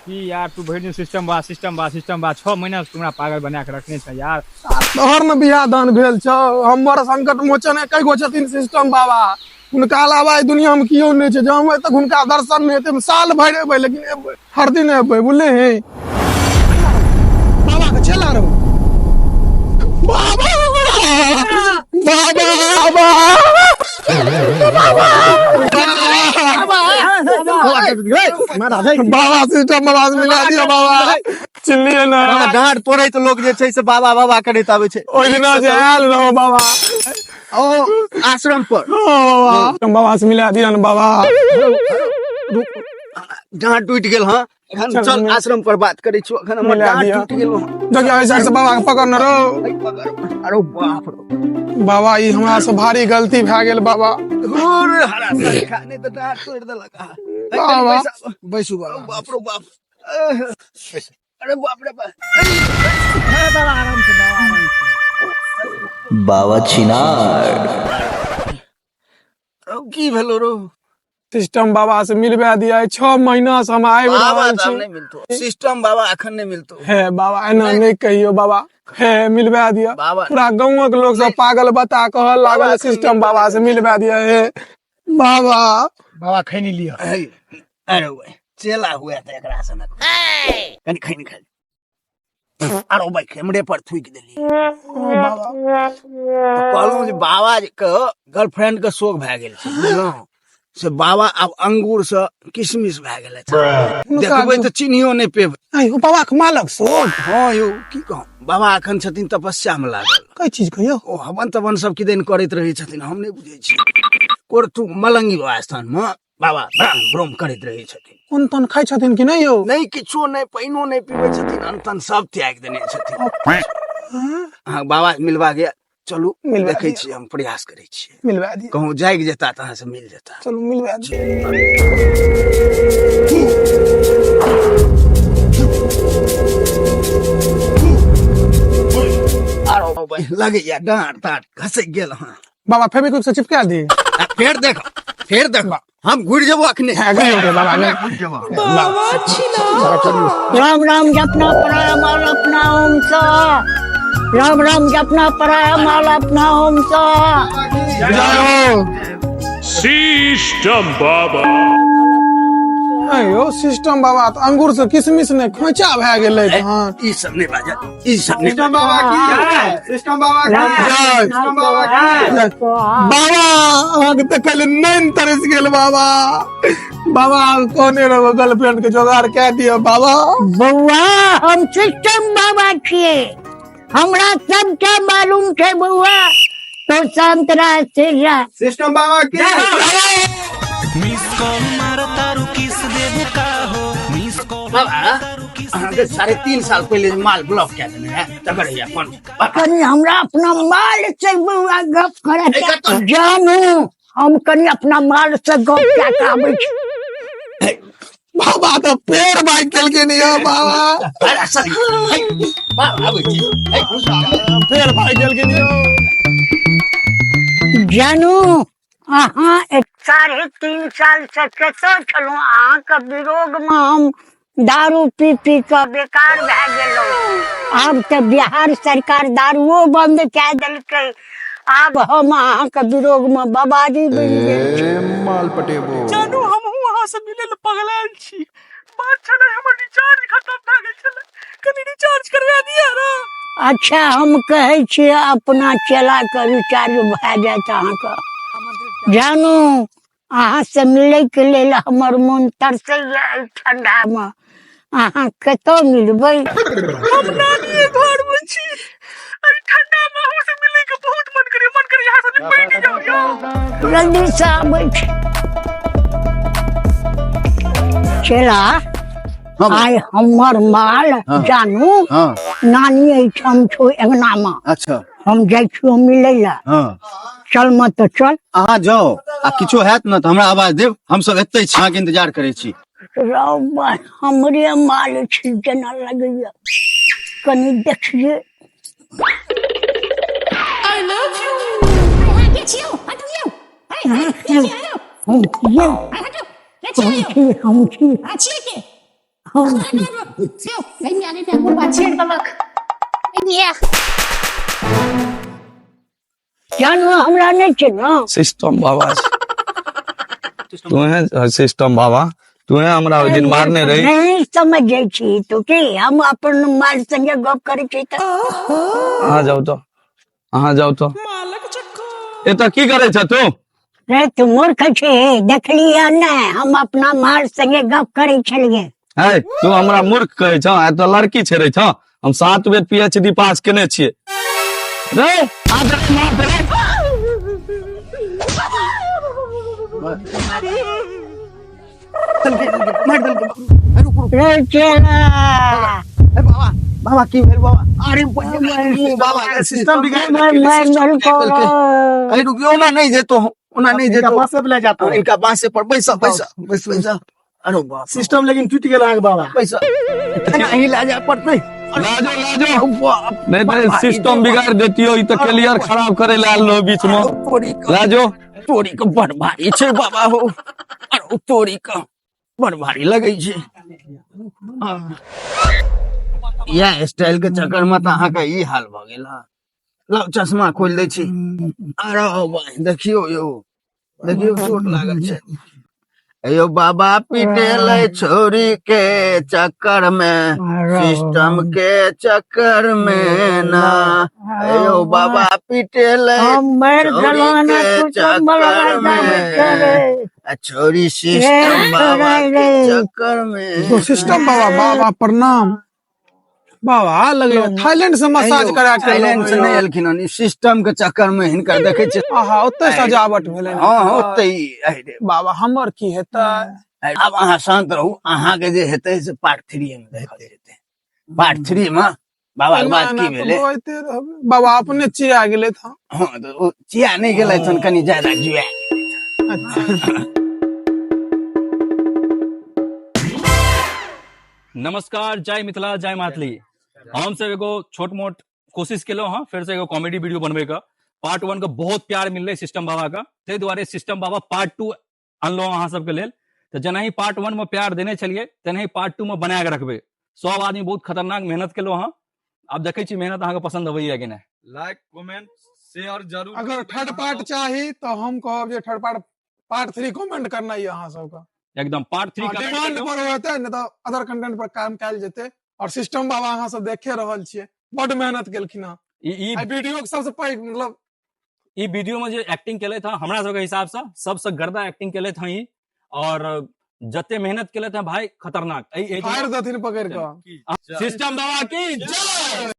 कि यार तू भरि दिन सिस्टम बा 6 महीना से तुम्हारा पागल बना के रखने छ यार। तोहर न बियाह दान भेल छौ, हमर संकट मोचन एकै गो छथिन सिस्टम बाबा। हुनका अलावा दुनिया में कियो नहीं छै। जब तक हुनका दर्शन नहीं हेतै साल भर एबै, लेकिन एबै हर दिन एबै, बुझले हे। बाबा के चला रहो बाबा बाबा सिस्टम बाबा से मिला दिया बाबा। चिल्लिए ना डांट पड़े तो लोग जे छै से बाबा बाबा करैत आबै छै। ओइ दिना जे आयल रहो बाबा ओ आश्रम पर बाबा बाबा से मिला दिया ना बाबा। डांट टूट गेल। हाँ एखन चल आश्रम पर बात करै छी। एखन हमर डांट टूट गेल। देखियो ऐसा से बाबा के पकड़ न रहो। अरे बाप रे बाबा ई हमरा से भारी गलती भए गेल बाबा। और हरा खाने तो डांट तोड़ देलक। बाबा बैसू बाबा। बाप रे बाप। अरे बाप रे बाप। बाबा आराम से बाबा आराम से। बाबा छिनार की भेलो रो? सिस्टम बाबा से मिलवा दिया है। 6 महीना से हम आए रहल छी। नहीं मिलतो सिस्टम बाबा अखन नहीं मिलतो है बाबा, एना नहीं कहियो बाबा। है मिलवा दिया बाबा। पूरा गाँव के लोग सब पागल बता कह लागल सिस्टम बाबा से मिलवा दिया है बाबा। बाबा खैनी लिया। अरे भाई चेला हुआ था एकरा से ना कनी खैनी खा। अरे भाई कैमरे पर थूक देली बाबा तो कहलहुं जे बाबा के गर्लफ्रेंड के शोक भए गेल छै, बुझलहुं से बाबा अब अंगूर से किशमिश भए गेल छै। देखबै तो चिन्हियो नहीं पेबै। आयो बाबा के मालक सो। हाँ यौ की कहूं, बाबा अखन छथिन तपस्या में लागल। कई चीज कहियो ओ हवन तवन सब किदैन करैत रहै छथिन, हम नहीं बुझै छी। कोरथु मलंगी बाबा स्थान में बाबा ब्राह्म ब्रोम करैत रहै छथिन। कोन तन खाइ छथिन कि नहीं यो? नहीं किछो नहीं, पाइनो नहीं पीबै छथिन, अनतन सब त्याग देने छथिन। हाँ बाबा मिलवा गया। चलू देखै छी, हम प्रयास करै छी। मिलवा दिया। कहूँ जाग जेता तहाँ से मिल जेता। चलो मिलवा दिया। आरो भाई लगे या डांट ताट घसक गेल। हाँ बाबा फेविक्विक से चिपका दी। फिर देखो हम घुर जेबो अखने। बाबा ने राम राम जपना पराया माल अपना ओम सा। राम राम जपना पराया माल अपना ओम सा। सिस्टम बाबा अयो सिस्टम बाबा तो अंगूर से किशमिश ने खोचा भए गेलै। हां ई सब नहीं बाजा, ई सब नहीं। सिस्टम बाबा की सिस्टम बाबा की सिस्टम बाबा बाबा आग त कल नैन तरस गेल बाबा। बाबा कोने रो गर्लफ्रेंड के जोगाड़ कह दियो बाबा। बउआ हम सिस्टम बाबा छिए, हमरा सब के मालूम छै बउआ। तो शांत रह सिस्टम बाबा की बाबा 3.5 साल पहले माल ब्लॉक क्या देने है तगड़ या कौन कनी हमरा अपना माल से बउआ गप करे जानू। हम कनी अपना माल से गप क्या काबे छी। बाबा तो पेड़ बाइक खेल के नहीं हो बाबा। अरे सही बाबा आबै छी। पेड़ बाइक खेल के नहीं हो जानू। अहाँ 3.5 साल से कतौ छलहुँ। अहाँके विरोध में हम दारू पी पी के बेकार भए गेलहुँ। आब तऽ बिहार सरकार दारूओ बंद कए देलकै। आब हम अहाँके विरोध में बाबाजी बनि गेल छी। माल पटेबो जानू हम वहां से मिले पगलाल छी। बात छले हमर रिचार्ज खत्म भए गेल छले, कनी रिचार्ज करवा दिया ना। अच्छा हम कहै छी अपना चला के रिचार्ज भए जायत अहाँके। जानू अहाँ से मिले के लेल हमर मन तरसैया ठंडा में। अहाँ कतौ मिलबै? हम नानी घर में छी। अरे ठंडा में हम से मिले के बहुत मन करे यहाँ से निकल जाओ। जल्दी से आबै छी। चला आइ हमर माल जानू नानी एहिठाम छौ अंगना में। अच्छा हम जाइ छियौ मिलै ला। चल मत चल। अहाँ जाओ आ किछो हैत न तो हमरा आवाज देब, हम सब एतै छी, अहाँ के इंतजार करै छी। हमरे माल छी जेना लगैया, कनी देखिए। I love you. I get you. I do you. I get you. हम छी। I do. Get you. हम छी। I check it. Siêu, lấy mẹ đi nè, muốn bà chiên tao lực. Lấy mẹ. जानो हमरा नहीं चिन्ह system बाबा तू है सिस्टम बाबा तू है हमरा ओइ दिन मारने रही नहीं समझे छी तो के हम अपन माल संगे गप करे छी त अहाँ जाओ तो ए तो की करे छ तू रे तू मूर्ख छे देखलिया ने हम अपना माल संगे गप करे छलिए है तू हमरा मूर्ख कहे छ आ तो लड़की छेरे छ हम 7 बेर पीएचडी पास केने छियै रे आ रे रे चला बाबा की भेल बाबा अरे बाबा सिस्टम बिगाड़ मैं को अरे रुकियो ना नहीं जेतो ओना नहीं जेतो पास से ले जाता इनका पास से पर पैसा अरे बाप सिस्टम लेकिन टूट गेल आगे बाबा पैसा नहीं ला जा पड़ते लाजो नहीं तो सिस्टम बिगाड़ देती हो तो क्लियर खराब करे लाल लो बीच में लाजो तोरी को बड़ भारी छे बाबा हो अरे तोरी का बड़ भारी लगे छे यह स्टाइल के चक्कर में तो अहाँ का ई हाल भ गेल हा लाओ चश्मा खोल दे छी अरे भाई देखियो चोट लागल छे अयो बाबा पिटेल छोरी के चक्कर में सिस्टम के चक्कर में ना अयो बाबा पिटेल मर गलवाना के चक्कर में छोरी सिस्टम बाबा के चक्कर में तो सिस्टम बाबा प्रणाम बाबा लगे थाईलैंड से मसाज करा के थाईलैंड से नहीं अलखिन हन सिस्टम के चक्कर में हिनकर देखे छे आहा ओते सजावट भेलै हां ओते ही रे बाबा हमर की हेतै अब अहाँ शांत रहू अहाँ के जे हेतै से पार्ट 3 में देखल जेतै पार्ट 3 में बाबा के बात की भेलै बाबा अपने चिया गेलै था हां तो चिया नहीं गेलै तन कनी ज्यादा जुआ नमस्कार जय मिथिला जय मैथिली हम सब एगो छोट मोट कोशिश केलो हाँ फिर से एगो कॉमेडी वीडियो बनवे का पार्ट 1 का बहुत प्यार मिल रहे सिस्टम बाबा का ते दुआरे सिस्टम बाबा पार्ट 2 अनलो अहाँ सबके लेल तो जना ही पार्ट 1 में प्यार देने चलिए तेना ही पार्ट 2 में बना के रखबे सब आदमी बहुत खतरनाक मेहनत केलो हाँ अब देखे छी मेहनत अहाँ के पसंद अबैया कि नहीं लाइक कमेंट शेयर जरूर अगर थर्ड पार्ट चाही तो हम कहब जे थर्ड पार्ट 3 कमेंट करना है अहाँ सबका एकदम पार्ट 3 का डिमांड पर होते न तो अदर कंटेंट पर काम कैल जेते और सिस्टम बाबा अहाँ सब देखे रहल छियै बड मेहनत केलखिन हां ई वीडियो के सबसे पैघ मतलब ई वीडियो में जो एक्टिंग केले था हमरा सब के हिसाब से सबसे गर्दा एक्टिंग केले था ई और जते मेहनत केले थे भाई खतरनाक फायर दथिन पकड़ के सिस्टम बाबा की जय।